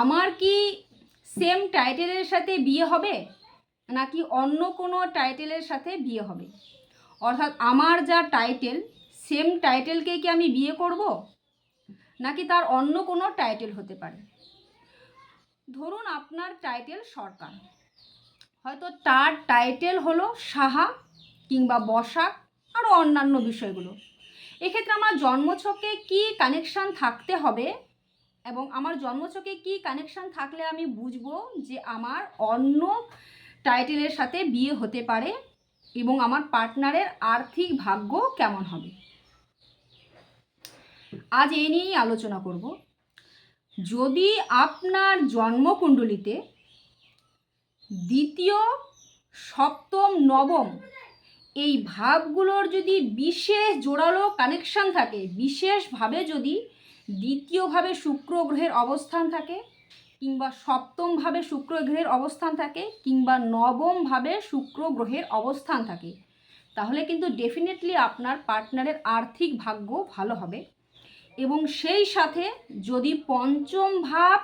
আমার কি সেম টাইটেলের সাথে বিয়ে হবে নাকি অন্য কোনো টাইটেলের সাথে বিয়ে হবে? অর্থাৎ আমার যা টাইটেল সেম টাইটেলকে কি আমি বিয়ে করব নাকি তার অন্য কোনো টাইটেল হতে পারে? ধরুন আপনার টাইটেল সরকার, হয়তো তার টাইটেল হলো সাহা কিংবা বসাক আরও অন্যান্য বিষয়গুলো। এক্ষেত্রে আমার জন্মছকে কি কানেকশান থাকতে হবে এবং আমার জন্মছকে কি কানেকশান থাকলে আমি বুঝবো যে আমার অন্য টাইটেলের সাথে বিয়ে হতে পারে এবং আমার পার্টনারের আর্থিক ভাগ্য কেমন হবে, আজ এই নিয়েই আলোচনা করব। যদি আপনার জন্মকুণ্ডলিতে দ্বিতীয়, সপ্তম, নবম এই ভাবগুলোর যদি বিশেষ জোরালো কানেকশান থাকে, বিশেষভাবে যদি দ্বিতীয়ভাবে শুক্র গ্রহের অবস্থান থাকে কিংবা সপ্তমভাবে শুক্র গ্রহের অবস্থান থাকে কিংবা নবমভাবে শুক্র গ্রহের অবস্থান থাকে, তাহলে কিন্তু ডেফিনেটলি আপনার পার্টনারের আর্থিক ভাগ্য ভালো হবে। এবং সেই সাথে যদি পঞ্চম ভাব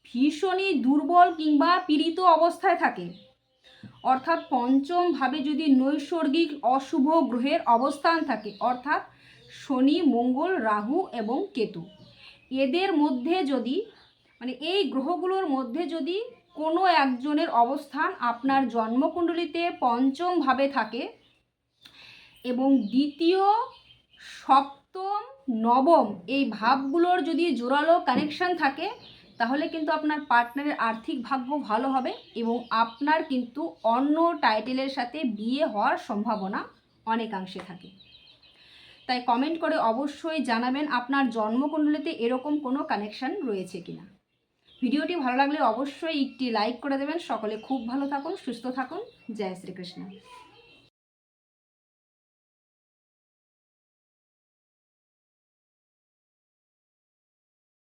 ভীষণই দুর্বল কিংবা পীড়িত অবস্থায় থাকে, অর্থাৎ পঞ্চম ভাবে যদি নৈসর্গিক অশুভ গ্রহের অবস্থান থাকে, অর্থাৎ শনি, মঙ্গল, রাহু এবং কেতু, এদের মধ্যে যদি এই গ্রহগুলোর মধ্যে যদি কোনো একজনের অবস্থান আপনার জন্মকুণ্ডলিতে পঞ্চম ভাবে থাকে এবং দ্বিতীয়, সপ্তম, নবম এই ভাবগুলোর যদি জোরালো কানেকশান থাকে, তাহলে কিন্তু আপনার পার্টনারের আর্থিক ভাগ্য ভালো হবে এবং আপনার কিন্তু অন্য টাইটেলের সাথে বিয়ে হওয়ার সম্ভাবনা অনেকাংশে থাকে। তাই কমেন্ট করে অবশ্যই জানাবেন আপনার জন্মকুণ্ডলিতে এরকম কোনো কানেকশান রয়েছে কিনা। ভিডিওটি ভালো লাগলে অবশ্যই একটি লাইক করে দেবেন। সকলে খুব ভালো থাকুন, সুস্থ থাকুন। জয় শ্রীকৃষ্ণ।